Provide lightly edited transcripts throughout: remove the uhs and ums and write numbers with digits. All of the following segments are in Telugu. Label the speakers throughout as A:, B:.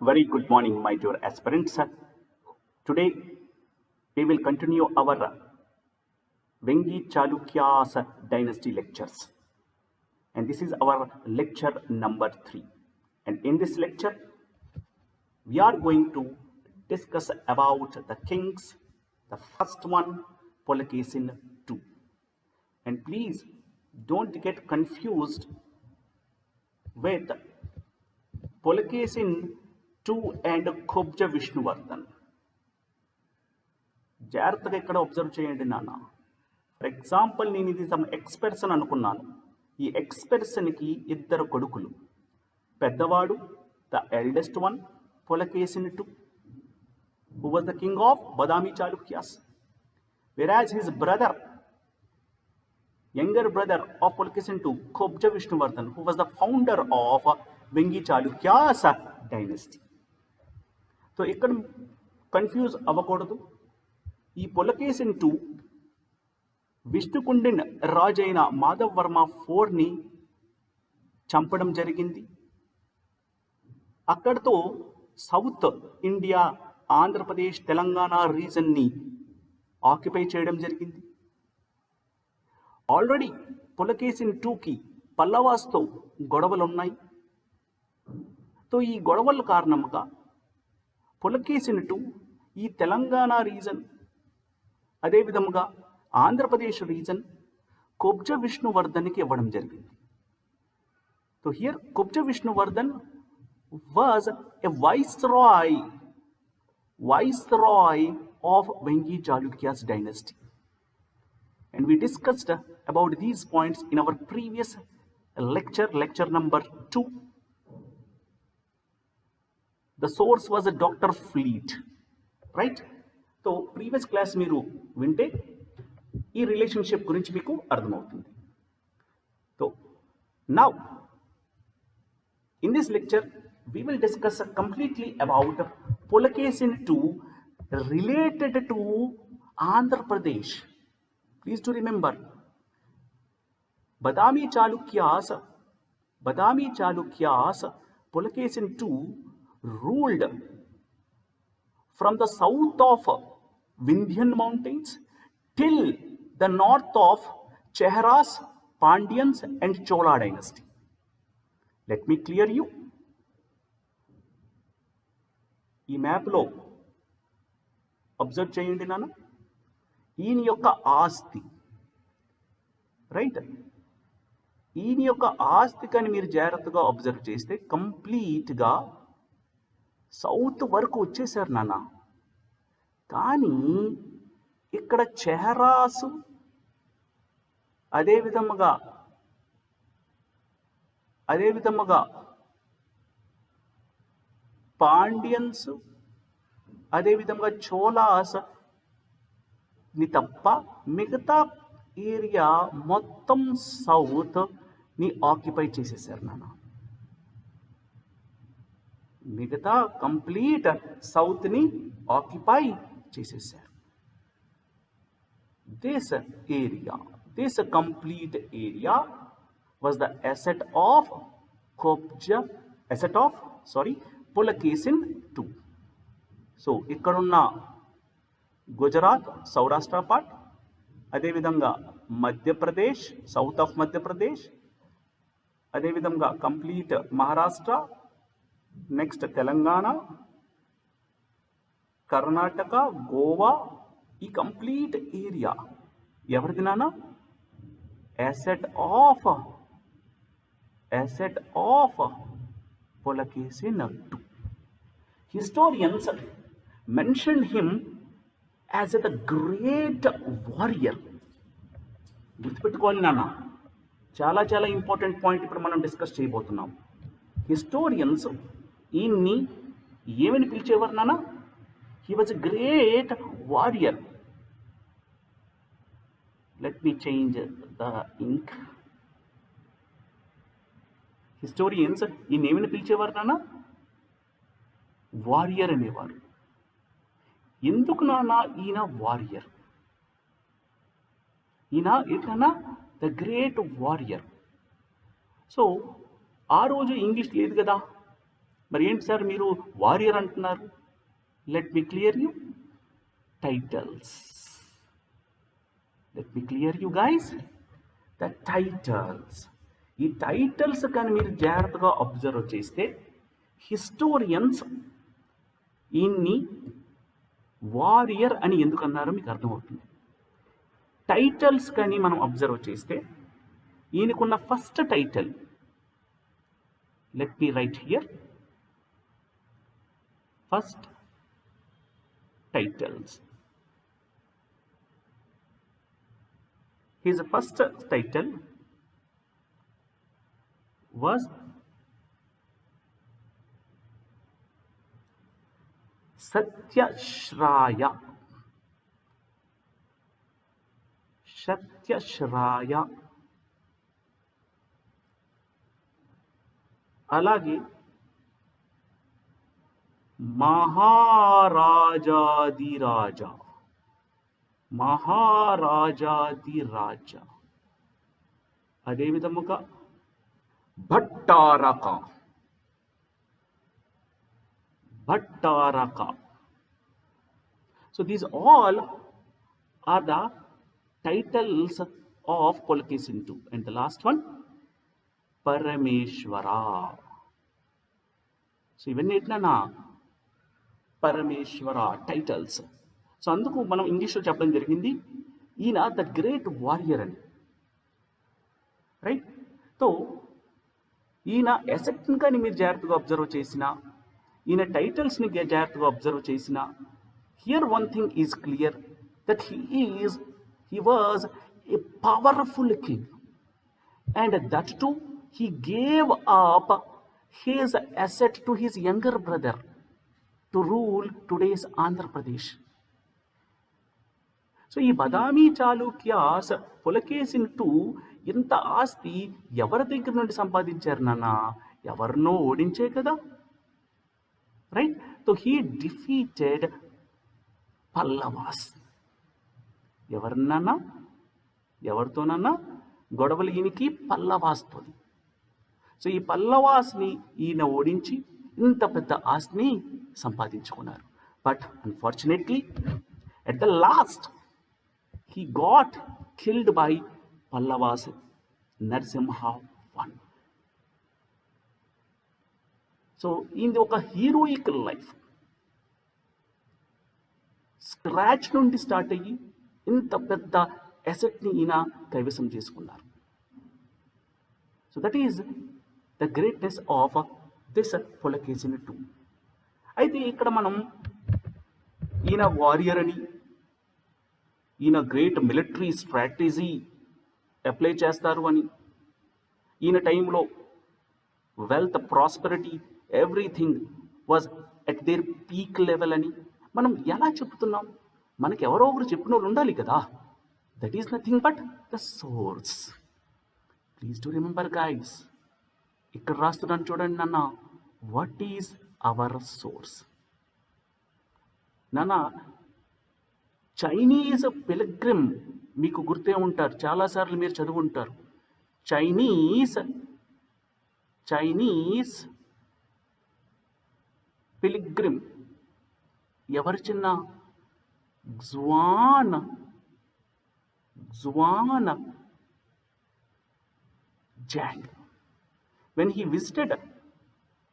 A: Very good morning, my dear aspirants. Today, we will continue our Vengi Chalukya's dynasty lectures. And this is our lecture number 3. And in this lecture, we are going to discuss about the kings. The first one, Polakasin II. And please don't get confused with Polakasin II and Khobja Vishnuvardhan. జాగ్రత్తగా ఇక్కడ అబ్జర్వ్ చేయండి నాన్న. ఫర్ ఎగ్జాంపుల్ నేను ఇది సమ్ ఎక్స్పెర్సన్ అనుకున్నాను. ఈ ఎక్స్పెర్సన్కి ఇద్దరు కొడుకులు. పెద్దవాడు the eldest one Pulakeshin II, who was the king of Badami Chalukyas, whereas his brother, younger brother of Polakasin II, Khobja Vishnuvardhan, who was the founder of Vengi Chalukyas dynasty. So ఇక్కడ కన్ఫ్యూజ్ అవ్వకూడదు. ఈ పొలకేసిన్ II విష్ణుకుండిన్ రాజైన మాధవ్ వర్మ IV చంపడం జరిగింది. అక్కడితో సౌత్ ఇండియా, ఆంధ్రప్రదేశ్, తెలంగాణ రీజన్ని ఆక్యుపై చేయడం జరిగింది. ఆల్రెడీ పొలకేసిన్ IIకి పల్లవాస్తో గొడవలున్నాయి. సో ఈ గొడవల కారణంగా పొలకేసిన్ II ఈ తెలంగాణ రీజన్, అదేవిధంగా ఆంధ్రప్రదేశ్ రీజన్ కొబ్జ విష్ణువర్ధన్కి ఇవ్వడం జరిగింది. So here Kubja Vishnuvardhan was a viceroy of Vengi Chalukya's dynasty. And we discussed about these points in our previous lecture number 2. The source was Dr. Fleet, right? So previous class మీరు వింటే ఈ రిలేషన్షిప్ గురించి మీకు అర్థమవుతుంది. So now in this lecture we will discuss completely about Polakasin II related to Andhra Pradesh. Please do remember, Badami Chalukyas, Polakasin II ruled from the south of Vindhyan mountains till the north of Cheharas, Pandyans and Chola dynasty. Let me clear you. ఈ మ్యాప్లో అబ్జర్వ్ చేయండి నాన్న. ఈయన యొక్క ఆస్తి, రైట్, ఈయన యొక్క ఆస్తి కానీ మీరు జాగ్రత్తగా అబ్జర్వ్ చేస్తే కంప్లీట్గా సౌత్ వరకు వచ్చేసారు నాన్న. కానీ ఇక్కడ చెహరాసు, అదేవిధముగా పాండ్యన్స్, అదేవిధంగా చోలాస్ ని తప్ప మిగతా ఏరియా మొత్తం సౌత్ ని ఆక్యుపై చేసేసారు నాన్న. మిగతా కంప్లీట్ సౌత్ ని ఆక్యుపై చేసేసారు. This complete area was the asset of Polakasin II. So ఇక్కడున్న గుజరాత్, సౌరాష్ట్ర పార్ట్, అదేవిధంగా మధ్యప్రదేశ్, సౌత్ ఆఫ్ మధ్యప్రదేశ్, అదేవిధంగా కంప్లీట్ మహారాష్ట్ర, నెక్స్ట్ తెలంగాణ, కర్ణాటక, గోవా, ఈ కంప్లీట్ ఏరియా ఎవరిది నాన్న? asset of Polakasin II. Historians mentioned him as the great warrior. గుర్తుపెట్టుకోవాలి నాన్న, చాలా చాలా ఇంపార్టెంట్ పాయింట్ ఇప్పుడు మనం డిస్కస్ చేయబోతున్నాం. హిస్టోరియన్స్ ఈయన్ని ఏమని పిలిచేవారు నాన్న? He was a great warrior. Let me change the ink. Historians ఈయన ఏమని పిలిచేవారు నాన్న? వారియర్ అనేవారు. ఎందుకు నాన్న ఈయన వారియర్? ఈయన ఏంటన్నా? The great warrior. సో ఆ రోజు ఇంగ్లీష్ లేదు కదా, మరి ఏంటి సార్ మీరు వారియర్ అంటున్నారు? Let me clear you. Titles. Let me clear you guys. The titles. ఈ టైటిల్స్ కానీ మీరు జాగ్రత్తగా అబ్జర్వ్ చేస్తే హిస్టోరియన్స్ ఈయన్ని వారియర్ అని ఎందుకు అన్నారో మీకు అర్థమవుతుంది. టైటిల్స్ కానీ మనం అబ్జర్వ్ చేస్తే ఈయనకున్న first title, let me write here, first titles. His first title was Satyashraya. Satyashraya. అలాగే మహారాజాదిరాజ. మహారాజాదిరాజ. అదే విధముగా భట్టారక. భట్టారక. So these all are the titles of Pulkesin II. And the last one, Parameshwara. So ఇవన్నీ ఎట్లా పరమేశ్వర టైటిల్స్. సో అందుకు మనం ఇంగ్లీష్లో చెప్పడం జరిగింది ఈయన ద గ్రేట్ వారియర్ అని, రైట్. సో ఈయన ఎసెట్ని కానీ మీరు జాగ్రత్తగా అబ్జర్వ్ చేసిన, ఈయన టైటిల్స్ని జాగ్రత్తగా అబ్జర్వ్ చేసిన, here one thing is clear that he was a powerful king, and that to he gave up his asset to his younger brother to rule today's Andhra Pradesh. So ఈ బదామి చాళుక్యాస్ పులకేసిన్ II ఇంత ఆస్తి ఎవరి దగ్గర నుండి సంపాదించారు నాన్న? ఎవరినో ఓడించే కదా, right. So he defeated Pallavas. ఎవరినన్నా, ఎవరితోనన్నా గొడవలు ఈయనకి పల్లవాస్తో. సో ఈ పల్లవాస్ని ఈయన ఓడించి ఇంత పెద్ద ఆస్తిని సంపాదించుకున్నారు. But unfortunately at the last he got killed by Pallavas Narasimha I. So ఇది ఒక హీరోయిక్ లైఫ్. స్క్రాచ్ నుండి స్టార్ట్ అయ్యి ఇంత పెద్ద అసెట్ని ఈయన కైవసం చేసుకున్నారు. So that is the greatness of this Pulakeshin II. అయితే ఇక్కడ మనం ఈయన వారియర్ అని, ఈయన గ్రేట్ మిలిటరీ స్ట్రాటజీ అప్లై చేస్తారు అని, ఈయన టైంలో wealth, prosperity, everything was at their peak level అని మనం ఎలా చెప్తున్నాం? మనకి ఎవరో ఒకరు చెప్పిన వాళ్ళు ఉండాలి కదా. That is nothing but the source. Please to remember guys, ఇక్కడ రాస్తున్నాను చూడండి నాన్న, వాట్ ఈజ్ అవర్ సోర్స్? నాన్న, చైనీస్ పిల్గ్రిమ్ మీకు గుర్తే ఉంటారు, చాలాసార్లు మీరు చదువు ఉంటారు. చైనీస్ పిల్గ్రిమ్ ఎవరు చిన్న? గ్జువాన్ Zhang. When he visited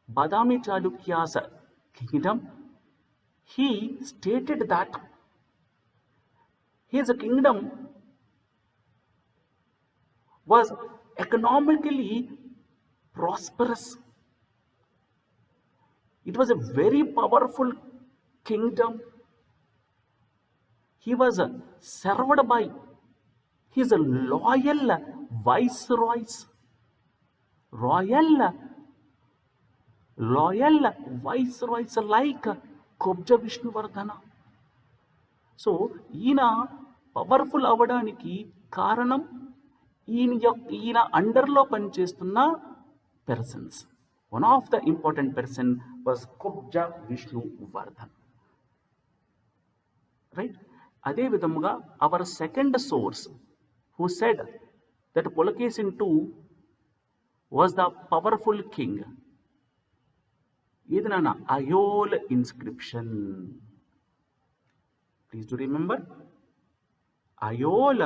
A: Badami Chalukya's kingdom, he stated that his kingdom was economically prosperous. It was a very powerful kingdom. He was served by his loyal viceroys. Loyal viceroys like Kobja Vishnuvardhana. So ఈయన పవర్ఫుల్ అవ్వడానికి కారణం ఈయన అండర్లో పనిచేస్తున్న persons. One of the important person was Kubja Vishnuvardhan, right. అదే విధముగా our second source who said that Pulakeshin II was the powerful king ఏది నాన్న? Aihole inscription. Please to remember, Aihole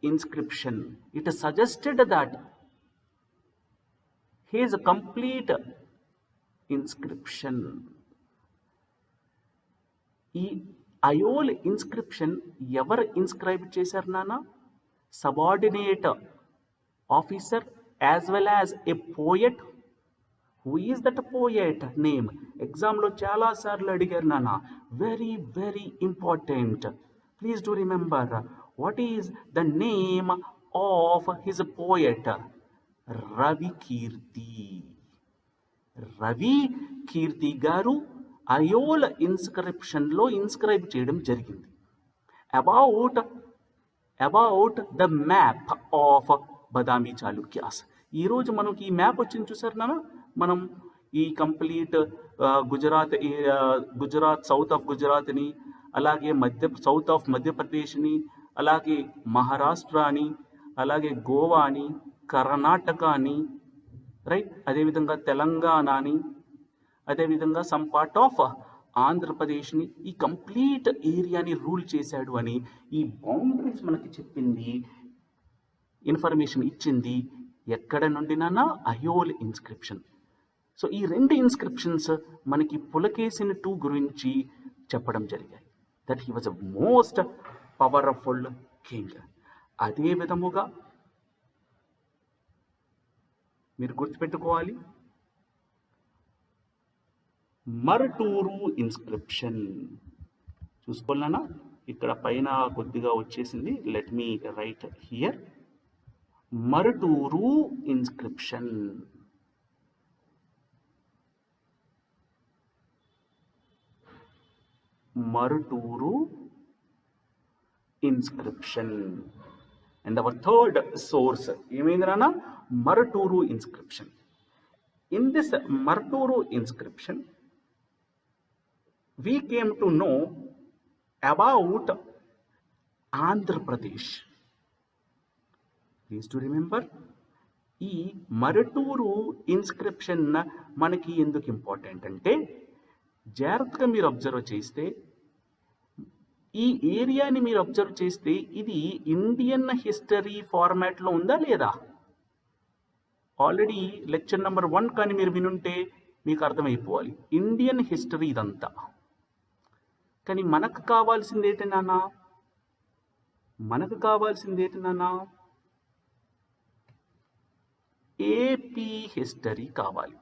A: inscription. It is suggested that his complete inscription, ఈ అయోల్ ఇన్స్క్రిప్షన్ ఎవరు ఇన్స్క్రైబ్ చేశారు నాన్న? Subordinate officer as well as a poet. Who is that poet name? ఎగ్జామ్లో చాలాసార్లు అడిగారు నాన్న. Very very important. Please do remember, what is the name of his poet? Ravi Kirti. Ravi Kirti garu Aihole ఇన్స్క్రిప్షన్లో ఇన్స్క్రైబ్ చేయడం జరిగింది. About the map of Badami Chalukyas. ఈరోజు మనకి ఈ మ్యాప్ వచ్చింది చూసారు నాన్న. మనం ఈ కంప్లీట్ గుజరాత్ సౌత్ ఆఫ్ గుజరాత్ని, అలాగే సౌత్ ఆఫ్ మధ్యప్రదేశ్ని, అలాగే మహారాష్ట్ర అని, అలాగే గోవా అని, కర్ణాటక అని, రైట్, అదేవిధంగా తెలంగాణ అని, అదేవిధంగా సమ్ పార్ట్ ఆఫ్ ఆంధ్రప్రదేశ్ని, ఈ కంప్లీట్ ఏరియాని రూల్ చేశాడు అని ఈ బౌండరీస్ మనకి చెప్పింది, ఇన్ఫర్మేషన్ ఇచ్చింది. ఎక్కడ నుండి నాన్న? అయోల్ ఇన్స్క్రిప్షన్. సో ఈ రెండు ఇన్స్క్రిప్షన్స్ మనకి పులకేశిని II గురించి చెప్పడం జరిగాయి. That he was a most powerful king. అదే విధముగా మీరు గుర్తుపెట్టుకోవాలి, మరుటూరు ఇన్స్క్రిప్షన్. చూసుకోవాలన్నా, ఇక్కడ పైన కొద్దిగా వచ్చేసింది. Let me write here. Maruturu inscription. Maruturu inscription. And our third source, ఏమైంది నాన్న? మరుటూరు inscription. In this మరుటూరు inscription, we came to know about Andhra Pradesh. Please to remember, ఈ మరుటూరు ఇన్స్క్రిప్షన్ మనకి ఎందుకు ఇంపార్టెంట్ అంటే, జాగ్రత్తగా మీరు అబ్జర్వ్ చేస్తే, ఈ ఏరియాని మీరు అబ్జర్వ్ చేస్తే ఇది ఇండియన్ హిస్టరీ ఫార్మాట్లో ఉందా లేదా? ఆల్రెడీ లెక్చర్ నెంబర్ 1 కానీ మీరు వినుంటే మీకు అర్థమైపోవాలి. ఇండియన్ హిస్టరీ ఇదంతా. కానీ మనకు కావాల్సింది ఏంటి నాన్న? ఏపీ హిస్టరీ కావాలి.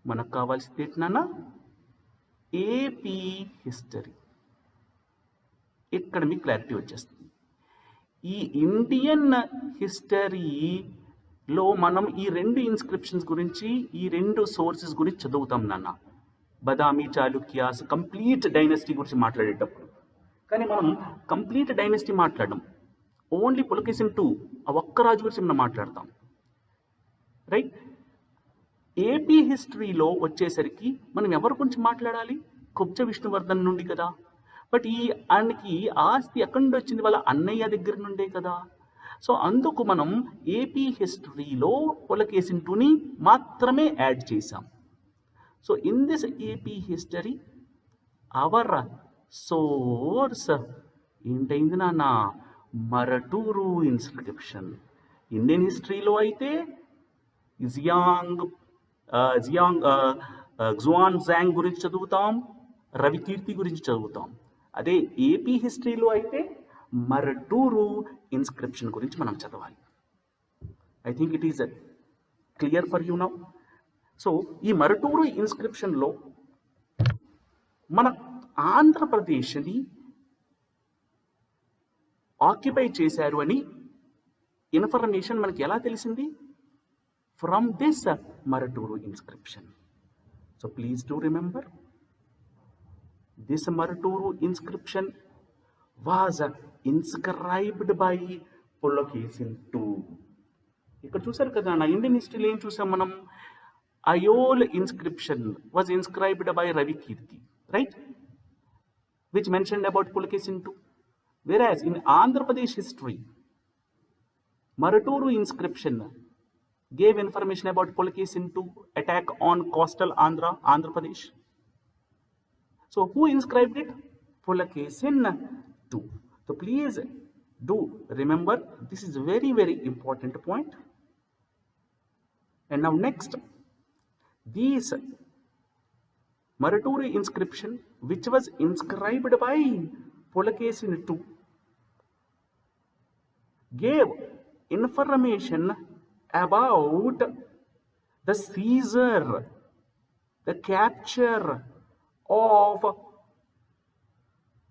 A: మనకు కావాల్సింది ఏంటి నాన్న? AP history. ఇక్కడ మీకు క్లారిటీ వచ్చేస్తుంది. ఈ ఇండియన్ హిస్టరీలో మనం ఈ రెండు ఇన్స్క్రిప్షన్స్ గురించి, ఈ రెండు సోర్సెస్ గురించి చదువుతాం నాన్న. బదామి చాళుక్యాస్ కంప్లీట్ డైనస్టీ గురించి మాట్లాడేటప్పుడు. కానీ మనం కంప్లీట్ డైనస్టీ మాట్లాడడం, ఓన్లీ పులకేశిన్ II ఆ ఒక్క రాజు గురించి మనం మాట్లాడతాం, రైట్. ఏపీ హిస్టరీలో వచ్చేసరికి మనం ఎవరి గురించి మాట్లాడాలి? కుబ్జ విష్ణువర్ధన్ నుండి కదా. బట్ ఆయనకి ఆస్తి ఎక్కడి నుండి వచ్చింది? వాళ్ళ అన్నయ్య దగ్గర నుండే కదా. సో అందుకు మనం ఏపీ హిస్టరీలో పులకేశిన్ IIని మాత్రమే యాడ్ చేశాం. So in this AP history our source ఏంటైంది నాన్న? మరటూరు ఇన్స్క్రిప్షన్. ఇండియన్ హిస్టరీలో అయితే జువాన్జాంగ్ గురించి చదువుతాం, రవికీర్తి గురించి చదువుతాం. అదే ఏపీ హిస్టరీలో అయితే మరటూరు ఇన్స్క్రిప్షన్ గురించి మనం చదవాలి. I think it is clear for you now. So ఈ మరటూరు ఇన్స్క్రిప్షన్లో మన ఆంధ్రప్రదేశ్ని ఆక్యుపై చేశారు అని ఇన్ఫర్మేషన్ మనకి ఎలా తెలిసింది? From this మరటూరు inscription. So please to remember, this మరటూరు inscription was inscribed by Pulakeshin II. ఇక్కడ చూసారు కదా నా ఇండియన్ హిస్టరీలో ఏం చూసాం మనం? Aihole inscription was inscribed by Ravikirti, right, which mentioned about Pulakeshin II. Whereas in Andhra Pradesh history, Maraturu inscription gave information about Pulakesin II attack on coastal Andhra Pradesh. So who inscribed it? Pulakesin II. So please do remember, this is very, very important point. And now next, these Maraturi inscription, which was inscribed by Pulakesin II, gave information about the seizure, the capture of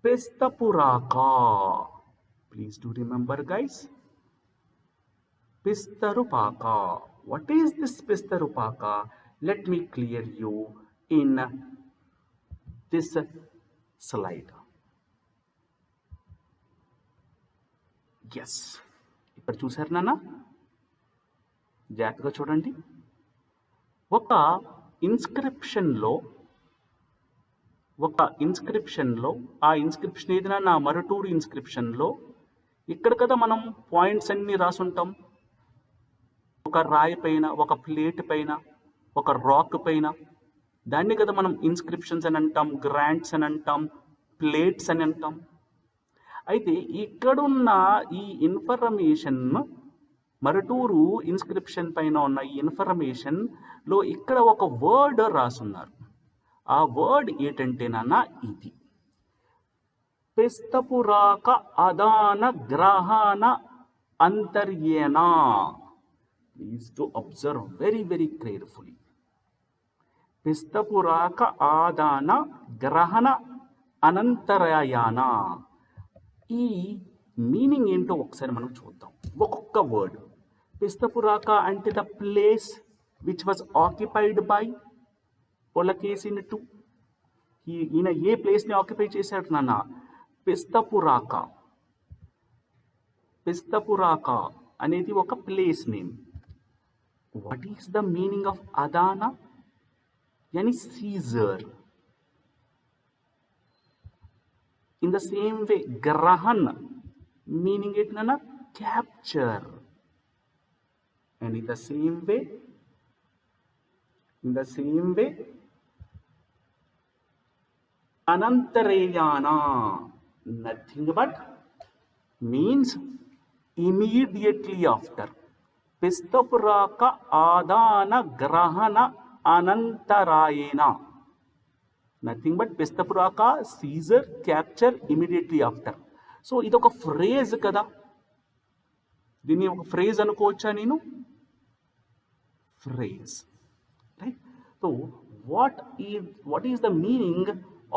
A: Pistapuraka. Please do remember, guys. Pistarupaka. What is this Pistarupaka? Let me clear you in this slide. Yes. ఇక్కడ చూసారు నాన్న, జాగ్రత్తగా చూడండి. ఒక ఇన్స్క్రిప్షన్లో ఆ ఇన్స్క్రిప్షన్ ఏదైనా నా మరటూరు ఇన్స్క్రిప్షన్లో ఇక్కడ కదా మనం పాయింట్స్ అన్నీ రాసుంటాం. ఒక రాయి పైన, ఒక ప్లేట్ పైన, ఒక రాక్ పైన, దాన్ని కదా మనం ఇన్స్క్రిప్షన్స్ అని అంటాం, గ్రాంట్స్ అని అంటాం, ప్లేట్స్ అని అంటాం. అయితే ఇక్కడున్న ఈ ఇన్ఫర్మేషన్, మరటూరు ఇన్స్క్రిప్షన్ పైన ఉన్న ఈ ఇన్ఫర్మేషన్లో ఇక్కడ ఒక వర్డ్ రాసున్నారు. ఆ వర్డ్ ఏంటంటే నాన్న ఇది, పిస్తపురాక అదాన గ్రహణ అంతర్యేన. Please to observe very, very carefully. పిస్తపురాక ఆదాన గ్రహణ అనంతరాయన. ఈ మీనింగ్ ఏంటో ఒకసారి మనం చూద్దాం, ఒక్కొక్క వర్డ్. పిస్తపురాక అంటే the place which was occupied by Pulakesin II. ఈయన ఏ ప్లేస్ని ఆక్యుపై చేశాడు నాన్న? పిస్తపురాక. పిస్తపురాక అనేది ఒక place name. What is the meaning of అదాన? యాని seizure. In the same way గ్రహణ్ మీనింగ్ ఏంటి నాన్న? Capture. And in the same way Anantarayana, nothing but means immediately after. Pistapuraka adana grahana anantarayena. Nothing but Pistapuraka seizure, capture immediately after. So ఇది ఒక ఫ్రేజ్ కదా, దీన్ని ఒక ఫ్రేజ్ అనుకోవచ్చా నేను? Phrase, right? So what is the meaning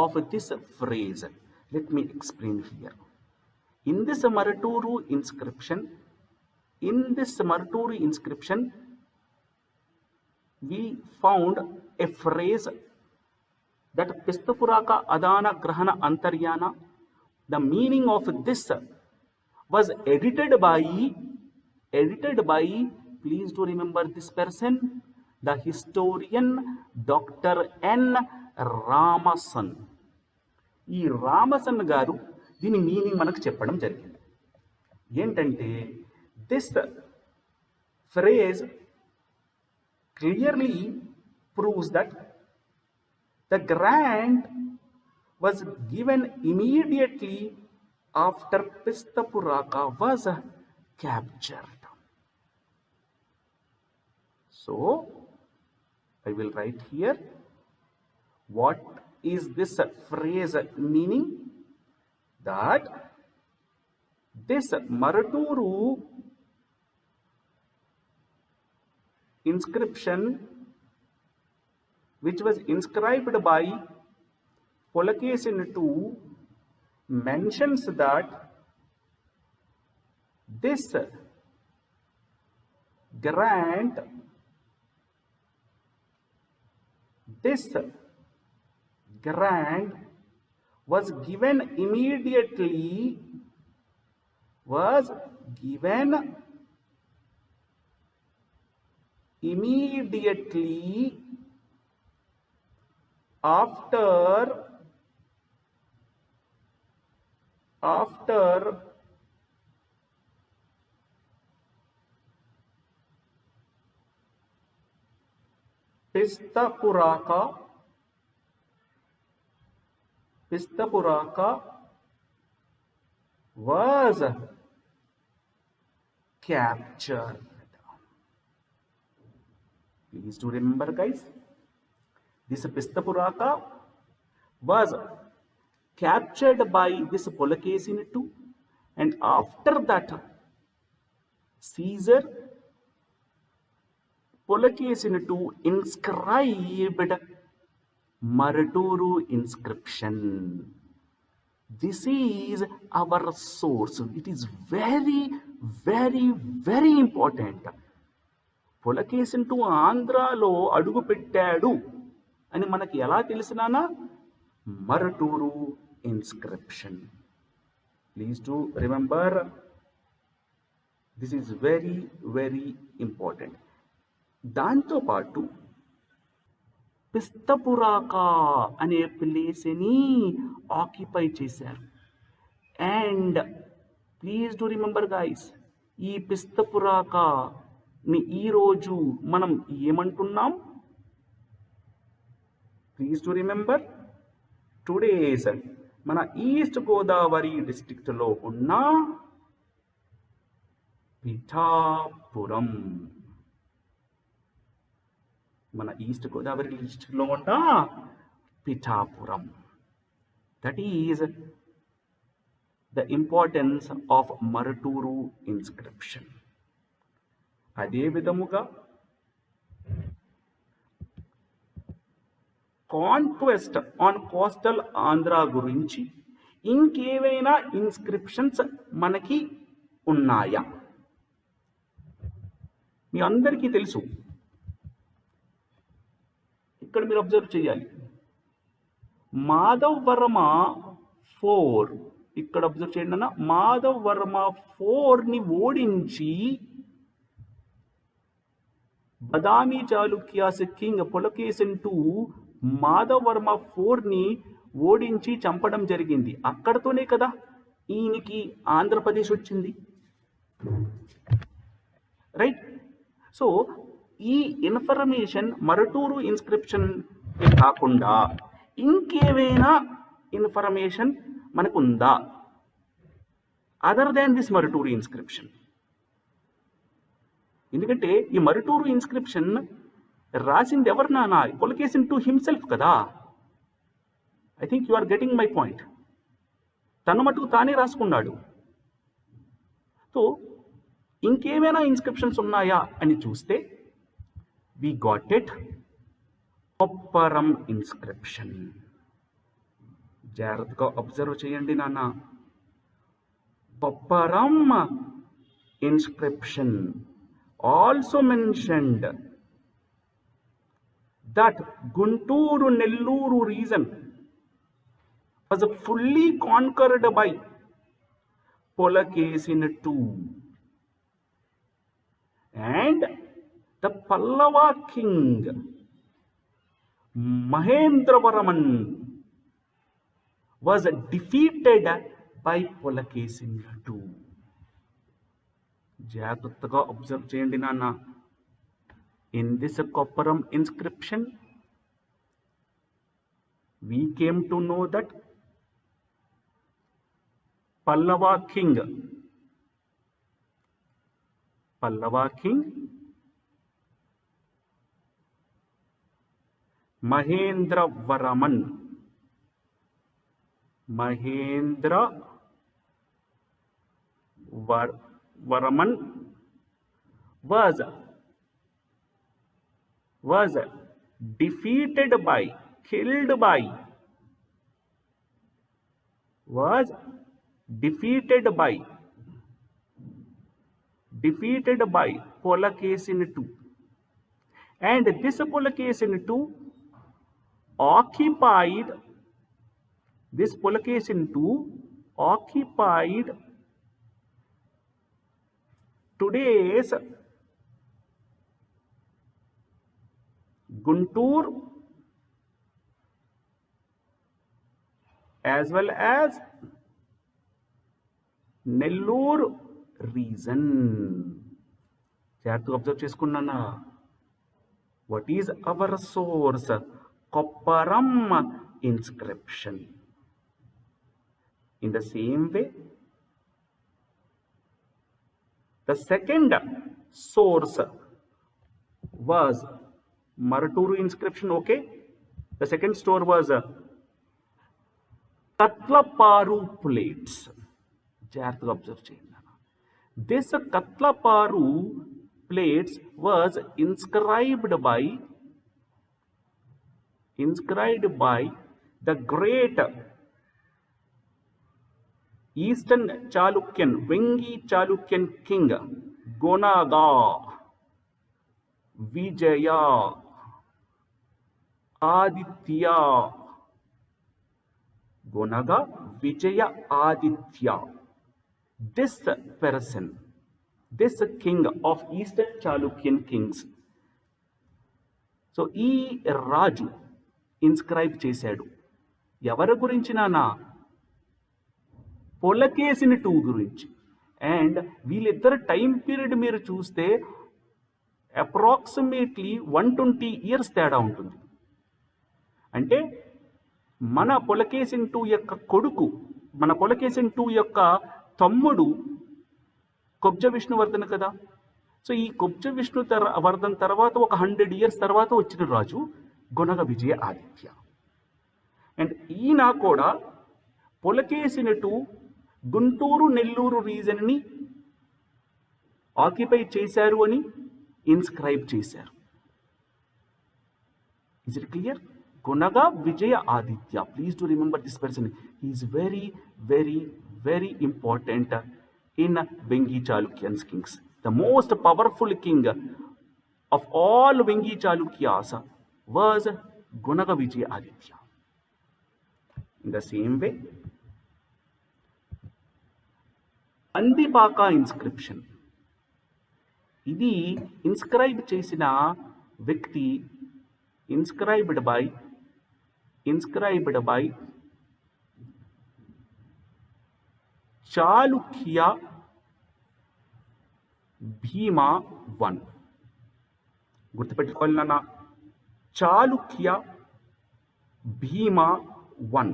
A: of this phrase? Let me explain here. In this Maraturu inscription, we found a phrase that Pistapuraka Adana Grahana Antaryana. The meaning of this was edited by, please do remember this person, the historian Dr. N. రామసన్. ఈ రామసన్ గారు దీని మీనింగ్ మనకు చెప్పడం జరిగింది. ఏంటంటే, this phrase clearly proves that the grant was given immediately after Pistapuraka was captured. So I will write here, what is this phrase meaning? That this Maraturu inscription, which was inscribed by Pulakesin II, mentions that this grant, was given immediately after Pistapuraka was captured. Please do remember, guys. This Pistapuraka was captured by this Polakeshin II, and after that, Caesar Polakeshin II inscribed Maraturu inscription. This is our source. It is very, very, very important. Polakeshin II ఆంధ్రాలో అడుగు పెట్టాడు అని మనకి ఎలా తెలిసినానా? Maraturu inscription. Please to remember, this is very, very important. దాంతోపాటు పిస్తపురాకా అనే ప్లేస్ని ఆక్యుపై చేశారు. And please to remember guys, ఈ పిస్తపురాకాని ఈరోజు మనం ఏమంటున్నాం? ప్లీజ్ టు రిమెంబర్, టుడేస్ మన ఈస్ట్ గోదావరి డిస్ట్రిక్ట్లో ఉన్న పిఠాపురం. మన ఈస్ట్ గోదావరి డిస్ట్రిక్ట్లో ఉన్న Pithapuram. That is the importance of Maraturu inscription. అదే విధముగా కాన్క్వెస్ట్ ఆన్ కోస్టల్ ఆంధ్ర గురించి ఇంకేవైనా ఇన్స్క్రిప్షన్స్ మనకి ఉన్నాయా? మీ అందరికీ తెలుసు, ఇక్కడ మీరు అబ్జర్వ్ చేయాలి. మాధవ్ వర్మ 4, ఇక్కడ అబ్జర్వ్ చేయండి అన్న. మాధవ్ వర్మ 4ని ఓడించి బదామి చాళుక్యాస్ కింగ్ పులకేశిన్ II మాధవ్ వర్మ 4ని ఓడించి చంపడం జరిగింది. అక్కడతోనే కదా ఈయనకి ఆంధ్రప్రదేశ్ వచ్చింది, రైట్? సో ఈ ఇన్ఫర్మేషన్ మరటూరు ఇన్స్క్రిప్షన్ కాకుండా ఇంకేమైనా ఇన్ఫర్మేషన్ మనకు ఉందా అదర్ దాన్ దిస్ మరటూరు ఇన్స్క్రిప్షన్? ఎందుకంటే ఈ మరటూరు ఇన్స్క్రిప్షన్ రాసింది ఎవరు నానా? పులకేశిన్ II హిమ్సెల్ఫ్ కదా. I think you are getting my point. తన మటుకు తానే రాసుకున్నాడు. సో ఇంకేమైనా ఇన్స్క్రిప్షన్స్ ఉన్నాయా అని చూస్తే we got it, Kopparam inscription. జాగ్రత్తగా అబ్జర్వ్ చేయండి నాన్న. Kopparam inscription also mentioned that Guntur Nelluru region was fully conquered by Polakeshin II, and the Pallava king Mahendravarman was defeated by Polakeshin II. జాగ్రత్తగా అబ్జర్వ్ చేయండి నాన్న. In this Kopparam inscription, we came to know that Pallava king Mahendravarman was defeated by Polakeshin II, and this Polakeshin II occupied today's Guntur as well as Nellore region. జాగ్రత్తగా observe చేసుకున్నానా? What is our source? Kopparam inscription. In the same way, the second source was Maraturu inscription, okay? The second source was Katlaparu plates. Jartha observe cheyandi. This Katlaparu plates was inscribed by the great Eastern Chalukyan, Vengi Chalukyan king, Gonaga Vijaya Aditya. Gonaga Vijaya Aditya. This person, this king of Eastern Chalukyan kings, so ఈ రాజు ఇన్స్క్రైబ్ చేశాడు. ఎవరి గురించి నానా? పులకేశిని II గురించి. అండ్ వీళ్ళిద్దరు టైం పీరియడ్ మీరు చూస్తే అప్రాక్సిమేట్లీ 120 years తేడా ఉంటుంది. అంటే మన పులకేశిని II యొక్క కొడుకు, మన పులకేశిని II యొక్క తమ్ముడు కుబ్జ విష్ణువర్ధన్ కదా. సో ఈ కుబ్జ విష్ణువర్ధన్ తర్వాత ఒక 100 years తర్వాత వచ్చిన రాజు గుణగ విజయ ఆదిత్య. అండ్ ఈయన కూడా పులకేశిని II గుంటూరు నెల్లూరు రీజన్ని ఆక్యుపై చేశారు అని ఇన్స్క్రైబ్ చేశారు. Is it clear? Gunaga Vijaya Aditya. Please to remember this person. He is very very very important in Vengi Chalukyans kings. The most powerful king of all Vengi Chalukyas was Gunaga Vijaya Aditya. In the same way, Andipaka inscription. Idi inscribed chesina vyakti inscribed by Chalukya Bhima I. గుర్తుపెట్టుకోవాలి నాన్న. చాళుక్య భీమా I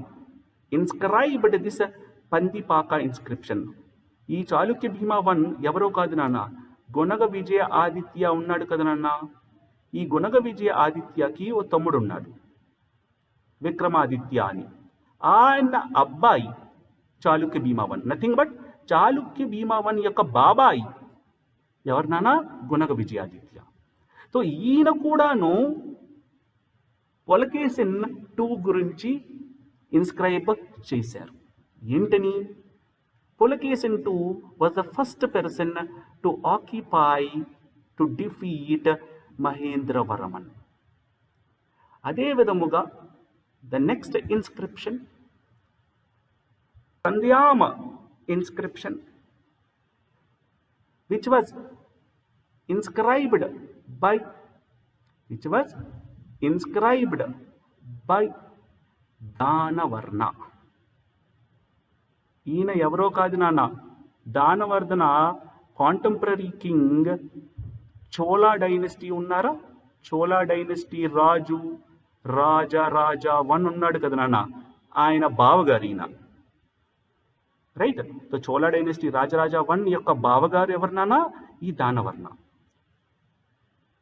A: ఇన్స్క్రైబ్డ్ దిస్ పందిపాక ఇన్స్క్రిప్షన్. ఈ చాళుక్య భీమా I ఎవరో కాదు నాన్న, గుణగ విజయ ఆదిత్య ఉన్నాడు కదా నాన్న. ఈ గుణగ విజయ ఆదిత్యకి ఓ తమ్ముడు ఉన్నాడు, విక్రమాదిత్య అని. ఆయన అబ్బాయి చాళుక్య భీమా I. Nothing but Chalukya Bhima I యొక్క బాబాయి ఎవరు నాన్న? గుణగ విజయాదిత్య. సో ఈయన కూడాను పులకేశిన్ II గురించి ఇన్స్క్రైబ్ చేశారు. ఏంటని? Pulakeshin II was the first person to occupy to defeat Mahendravarman. అదే విధముగా the next inscription Kandyama inscription, which was inscribed by Danavarna. ఈయన ఎవరో కాదు నాన్న, Danavardhana contemporary king Chola dynasty ఉన్నారా? చోళా డైనస్టీ రాజు రాజా I ఉన్నాడు కదా నాన్న, ఆయన బావగారు ఈయన. Right. So Chola dynasty Rajaraja I యొక్క బావగారు ఎవరు నాన్న? ఈ దానవర్ణ.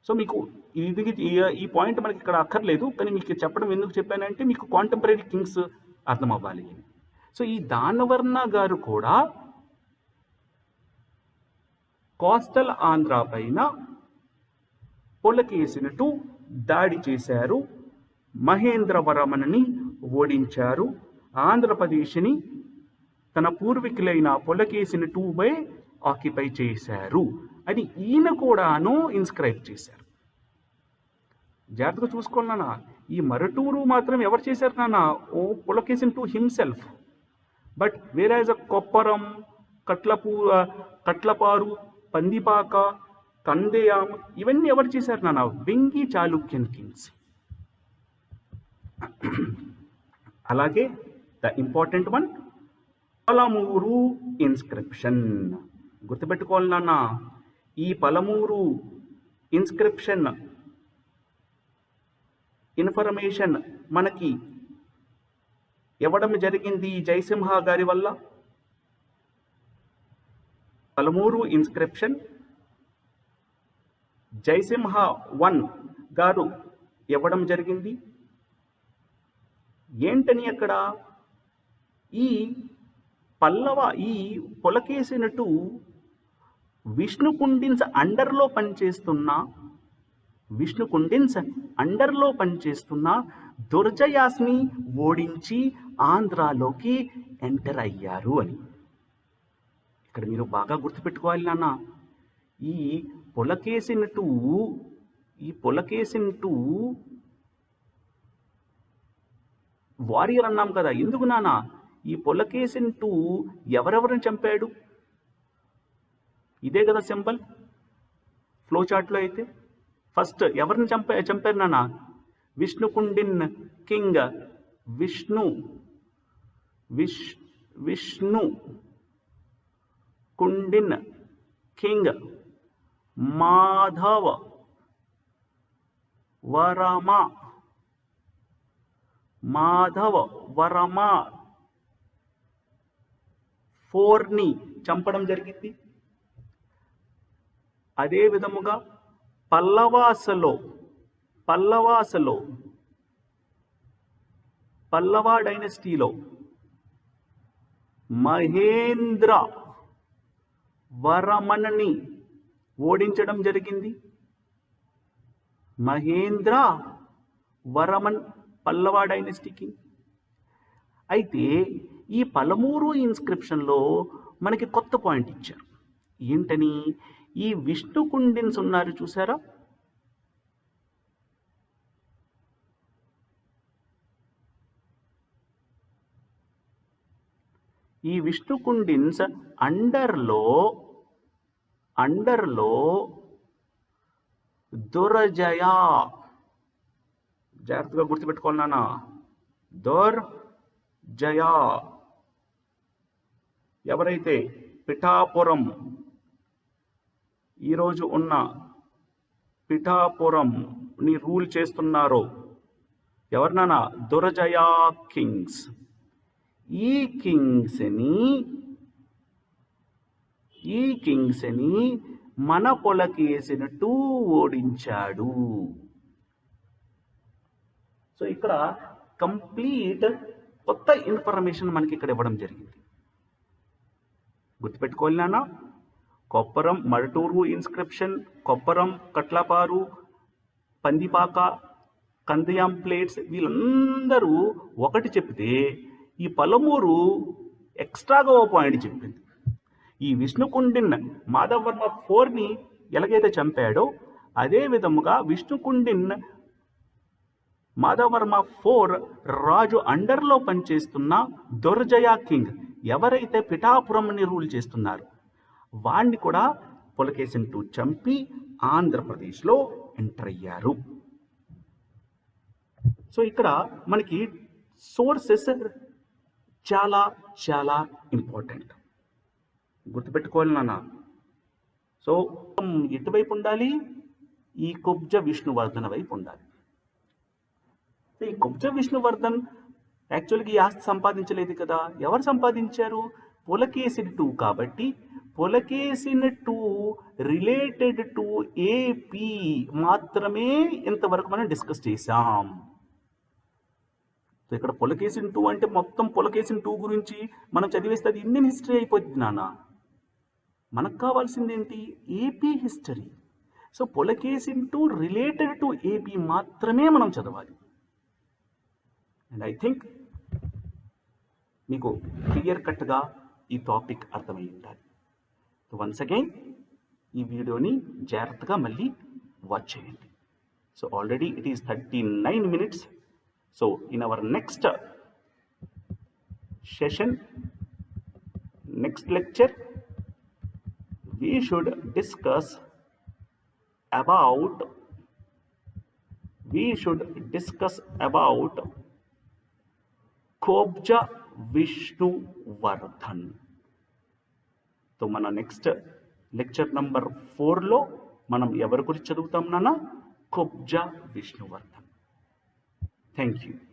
A: సో మీకు ఈ పాయింట్ మనకి ఇక్కడ అక్కర్లేదు, కానీ మీకు చెప్పడం ఎందుకు చెప్పానంటే మీకు కాంటెంపరీ కింగ్స్ అర్థం అవ్వాలి. సో ఈ దానవర్ణ గారు కూడా కోస్టల్ ఆంధ్ర పైన పులకేశిని II దాడి చేశారు, మహేంద్రవర్మన్ని ఓడించారు, ఆంధ్రప్రదేశ్ని తన పూర్వీకులైన పులకేశిని II ఆక్యుపై చేశారు అని ఈయన కూడాను ఇన్స్క్రైబ్ చేశారు. జాగ్రత్తగా చూసుకోవాలి నాన్న. ఈ మరటూరు మాత్రం ఎవరు చేశారు నాన్న? ఓ పులకేశిని II himself. But whereas Kopparam, కట్లపారు, పందిపాక, కందేయాం ఇవన్నీ ఎవరు చేశారు నాన్న? వెంగి చాళుక్యన్ కింగ్స్. అలాగే the important one Palamuru inscription. గుర్తుపెట్టుకోవాలి నాన్న, ఈ పలమూరు ఇన్స్క్రిప్షన్ ఇన్ఫర్మేషన్ మనకి ఇవ్వడం జరిగింది జయసింహ గారి వల్ల. పలమూరు ఇన్స్క్రిప్షన్ జయసింహ 1 గారు ఇవ్వడం జరిగింది. ఏంటని అక్కడ ఈ పులకేసినట్టు విష్ణుకుండిన్స్ అండర్లో పనిచేస్తున్న దుర్జయాస్ని ఓడించి ఆంధ్రాలోకి ఎంటర్ అయ్యారు అని. ఇక్కడ మీరు బాగా గుర్తుపెట్టుకోవాలి నాన్న, ఈ పులకేసిన్ టూ వారియర్ అన్నాం కదా. ఎందుకు నాన్న? ఈ పులకేసిన్ 2 ఎవరెవరిని చంపాడు? ఇదే కదా సింబల్ ఫ్లో చార్ట్లో అయితే. ఫస్ట్ ఎవరిని చంపారు నాన్న? విష్ణుకుండిన్ కింగ్, విష్ణు కుండిన్ కింగ్ మాధవ వర్మ 4ని చంపడం జరిగింది. అదే విధముగా పల్లవ డైనస్టీలో మహేంద్ర వర్మన్ని ఓడించడం జరిగింది. మహేంద్ర వర్మన్ పల్లవ డైనస్టీకి. అయితే ఈ పలమూరు ఇన్స్క్రిప్షన్లో మనకి కొత్త పాయింట్ ఇచ్చారు. ఏంటని? ఈ విష్ణుకుండిన్స్ ఉన్నారు చూసారా, ఈ విష్ణుకుండిన్స్ అండర్లో దుర్జయ, జాగ్రత్తగా గుర్తుపెట్టుకోవాలి నాన్న, దుర్జయ ఎవరైతే పిఠాపురం, ఈరోజు ఉన్న పిఠాపురంని రూల్ చేస్తున్నారో ఎవరు నాన్న? దుర్జయ కింగ్స్. ఈ కింగ్స్ని మన పులకేసినట్టు ఓడించాడు. సో ఇక్కడ కంప్లీట్ కొత్త ఇన్ఫర్మేషన్ మనకి ఇక్కడ ఇవ్వడం జరిగింది. గుర్తుపెట్టుకోవాలి నాన్న, కొప్పరం మరటూరు ఇన్స్క్రిప్షన్, కొప్పరం, కట్లపారు, పందిపాక, కందయాం ప్లేట్స్, వీళ్ళందరూ ఒకటి చెప్తే ఈ పలమూరు ఎక్స్ట్రాగా ఓ పాయింట్ చెప్పింది. ఈ విష్ణుకుండిన్ మాధవర్మ 4ని ఎలాగైతే చంపాడో అదే విధముగా విష్ణుకుండిన్ మాధవర్మ 4 రాజు అండర్లో పనిచేస్తున్న దుర్జయ కింగ్ ఎవరైతే పిఠాపురంని రూల్ చేస్తున్నారు వాణ్ణి కూడా పులకేసిన్ 2 చంపి ఆంధ్రప్రదేశ్లో ఎంటర్ అయ్యారు. సో ఇక్కడ మనకి సోర్సెస్ చాలా చాలా ఇంపార్టెంట్, గుర్తుపెట్టుకోవాలి నాన్న. సో ఎటువైపు ఉండాలి? ఈ కుబ్జ విష్ణువర్ధన్ వైపు ఉండాలి. ఈ కుబ్జ విష్ణువర్ధన్ యాక్చువల్గా ఈ ఆస్తి సంపాదించలేదు కదా. ఎవరు సంపాదించారు? పులకేసిన్ 2. కాబట్టి పులకేసిన్ 2 రిలేటెడ్ టు ఏపీ మాత్రమే ఇంతవరకు మనం డిస్కస్ చేశాం. సో ఇక్కడ పులకేసిన్ 2 అంటే మొత్తం పులకేసిన్ 2 గురించి మనం చదివేస్తే అది ఇండియన్ హిస్టరీ అయిపోతుంది నాన్న. మనకు కావాల్సింది ఏంటి? AP history. So Pulakeshin 2 related to AP మాత్రమే మనం చదవాలి. అండ్ ఐ థింక్ మీకు క్లియర్ కట్గా ఈ టాపిక్ అర్థమై ఉండాలి. సో వన్స్ అగైన్ ఈ వీడియోని జాగ్రత్తగా మళ్ళీ వాచ్ చేయండి. So already it is 39 minutes. So in our next session, next lecture, we should discuss about Kobja Vishnuvardhan. So మన నెక్స్ట్ లెక్చర్ నంబర్ 4లో మనం ఎవరి గురించి చదువుతాం నాన్న? కొబ్జా విష్ణువర్ధన్. Thank you.